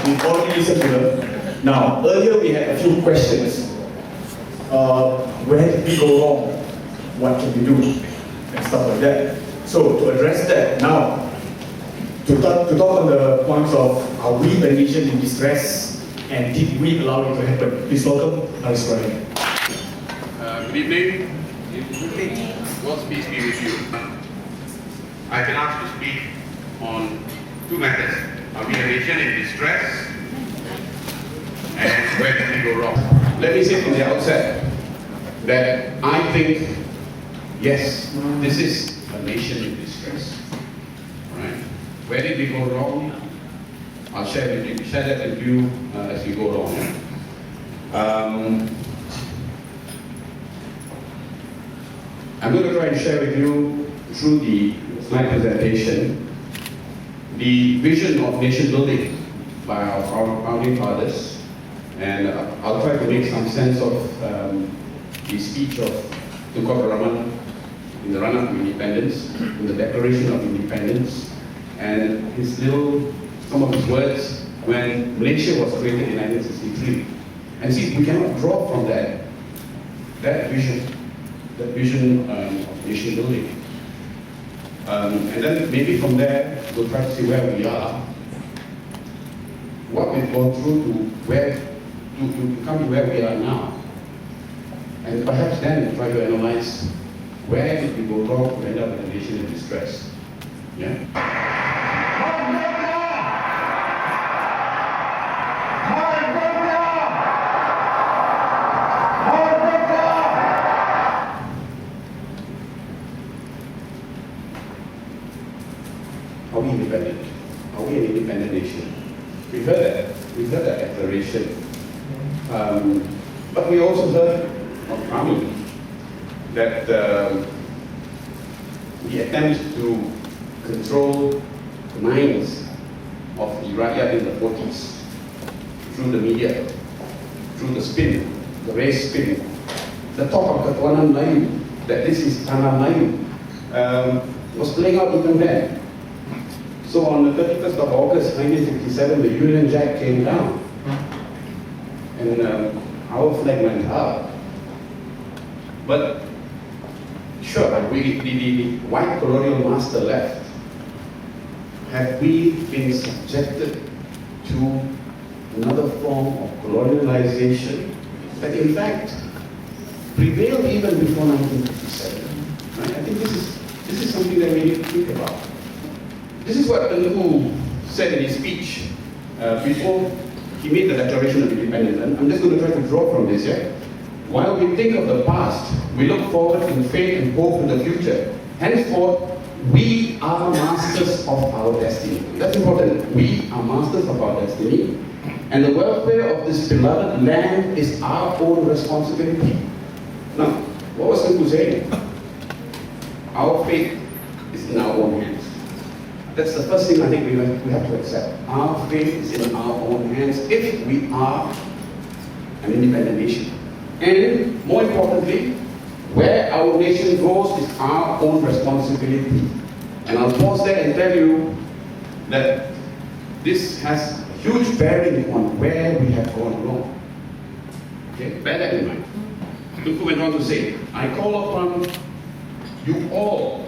We've already listened to them. Now, earlier we had a few questions. Where did we go wrong? What can we do? And stuff like that. So, to address that, now, to talk on the points of are we a nation in distress and did we allow it to happen? Please welcome Ibrahim. Good evening. God's peace be with you. I've been asked to speak on two matters. Are we a nation in distress? And where did we go wrong? Let me say from the outset that I think, yes, this is a nation in distress. Right? Where did we go wrong? I'll share that with you as we go along. I'm going to try to share with you through the slide presentation the vision of nation building by our founding fathers, and I'll try to make some sense of the speech of Tunku Abdul Rahman in the run-up to independence, in the Declaration of Independence, and some of his words when Malaysia was created in 1963. And see, we cannot draw from that vision of nation building. And then maybe from there, we'll try to see where we are, what we've gone through to come to where we are now. And perhaps then try to analyze where did we go wrong to end up with a nation in distress. Yeah? Are we independent? Are we an independent nation? We've heard that declaration. But we also heard of Ibrahim that the attempt to control the minds of the Rakyat in the 40s through the media, through the spin, the race spin, the talk of Ketuanan Melayu, that this is Tanah Melayu, was playing out even then. So on the 31st of August 1957, the Union Jack came down and our flag went up. But sure, the white colonial master left. Have we been subjected to another form of colonialization that in fact prevailed even before 1957? Right? I think this is something that we need to think about. This is what Tunku said in his speech before he made the Declaration of Independence. And I'm just going to try to draw from this, yeah? While we think of the past, we look forward in faith and hope in the future. Henceforth, we are masters of our destiny. That's important. We are masters of our destiny. And the welfare of this beloved land is our own responsibility. Now, what was Tunku saying? Our fate is in our own hands. That's the first thing I think we have to accept. Our fate is in our own hands if we are an independent nation. And more importantly, where our nation goes is our own responsibility. And I'll pause there and tell you that this has a huge bearing on where we have gone wrong. Okay, bear that in mind. Tunku went on to say, I call upon you all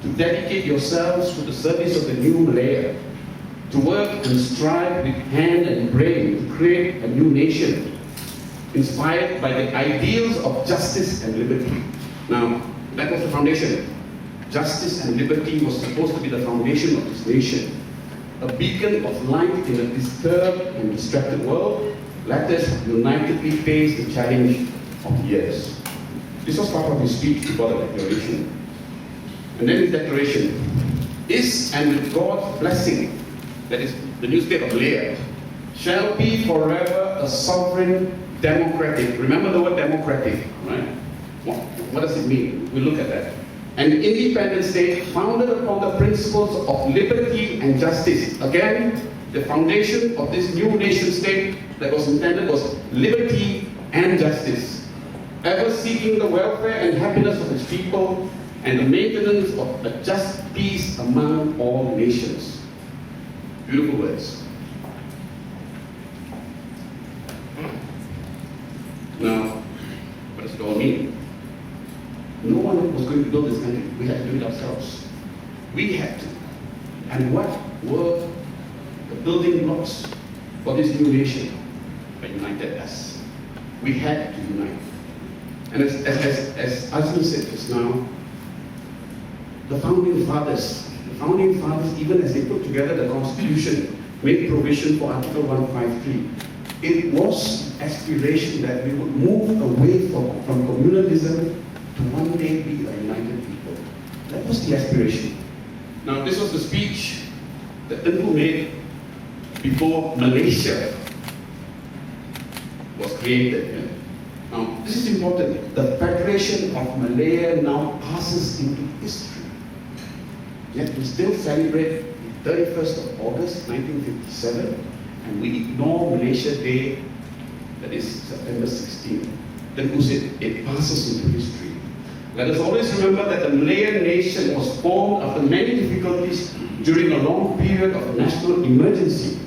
to dedicate yourselves to the service of the new Malaya, to work and strive with hand and brain to create a new nation, inspired by the ideals of justice and liberty. Now, that was the foundation. Justice and liberty was supposed to be the foundation of this nation. A beacon of light in a disturbed and distracted world, let us unitedly face the challenge of the years. This was part of his speech before the Declaration. And then his declaration is, and with God's blessing, that is the new state of Malaya, shall be forever a sovereign, democratic, remember the word democratic, right? What does it mean? We'll look at that. An independent state founded upon the principles of liberty and justice. Again, the foundation of this new nation state that was intended was liberty and justice, ever seeking the welfare and happiness of its people and the maintenance of a just peace among all nations. Beautiful words. don't mean. No one was going to build this country. We had to do it ourselves. We had to. And what were the building blocks for this new nation that united us? We had to unite. And as Azmi said just now, the founding fathers, even as they put together the Constitution, made provision for Article 153. It was aspiration that we would move away from communalism to one day be a united people. That was the aspiration. Now, this was the speech that Tunku made before Malaysia was created. Now, this is important. The Federation of Malaya now passes into history. Yet we still celebrate the 31st of August 1957, and we ignore Malaysia Day, that is September 16th. Tunku said it passes into history. Let us always remember that the Malayan nation was formed after many difficulties during a long period of national emergency.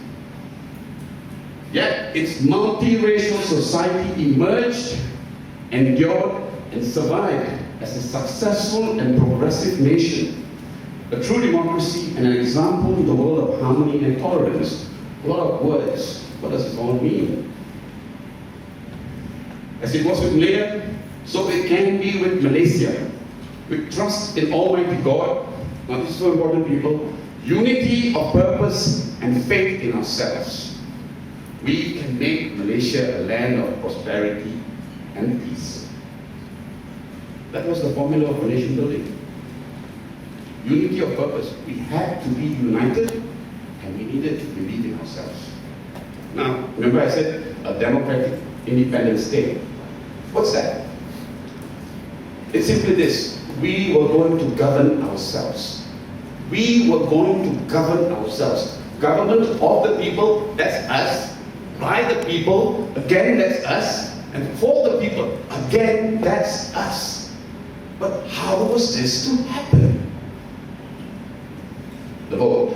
Yet its multiracial society emerged, endured, and survived as a successful and progressive nation. A true democracy and an example in the world of harmony and tolerance. A lot of words. What does it all mean? As it was with Malaya, so it can be with Malaysia. With trust in Almighty God, now this is so important, people, unity of purpose and faith in ourselves, we can make Malaysia a land of prosperity and peace. That was the formula of nation building. Unity of purpose. We had to be united, and we needed to believe in ourselves. Now, remember I said a democratic, independent state. What's that? It's simply this: we were going to govern ourselves. We were going to govern ourselves. Government of the people, that's us. By the people, again, that's us. And for the people, again, that's us. But how was this to happen? The vote.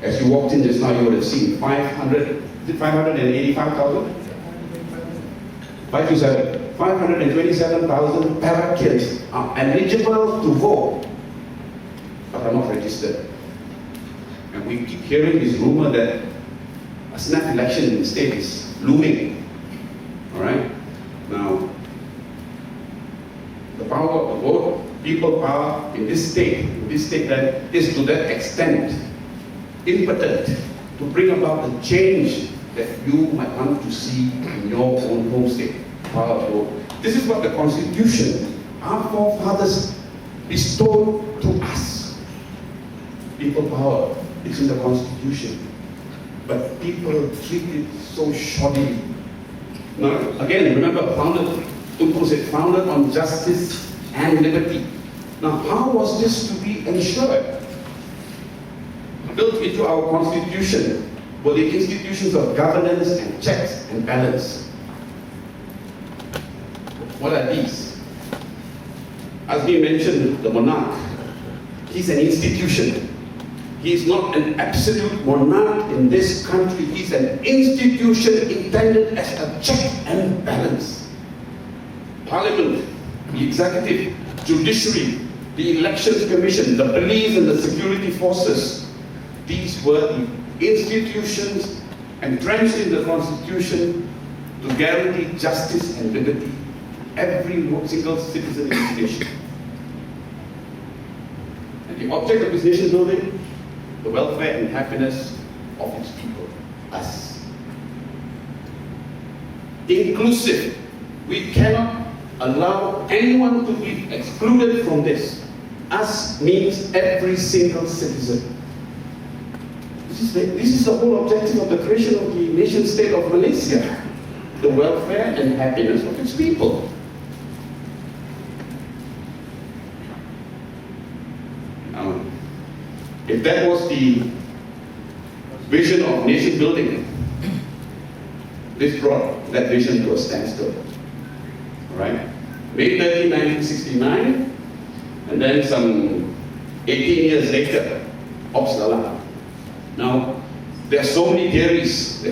As you walked in just now, you would have seen 585,000? 527,000 Parakians are eligible to vote, but are not registered. And we keep hearing this rumor that a snap election in the state is looming. All right? Now, the power of the vote, people power in this state that is to that extent impotent to bring about the change that you might want to see in your own home state. Power of vote. This is what the Constitution, our forefathers, bestowed to us. People power. It's in the Constitution. But people treat it so shoddily. Now, again, remember, Tunku said, founded on justice and liberty. Now, how was this to be ensured? Built into our Constitution were the institutions of governance and checks and balance. What are these? As we mentioned, the monarch, he's an institution. He's not an absolute monarch in this country. He's an institution intended as a check and balance. Parliament, the executive, judiciary, the elections commission, the police and the security forces. These were the institutions entrenched in the Constitution to guarantee justice and liberty. Every single citizen in this nation. And the object of this nation building, the welfare and happiness of its people, us. Inclusive. We cannot allow anyone to be excluded from this. Us means every single citizen. This is the whole objective of the creation of the nation state of Malaysia. The welfare and happiness of its people. If that was the vision of nation building, this brought that vision to a standstill. Right? May 13, 1969, and then some 18 years later, Ops Lala. Now, there are so many theories.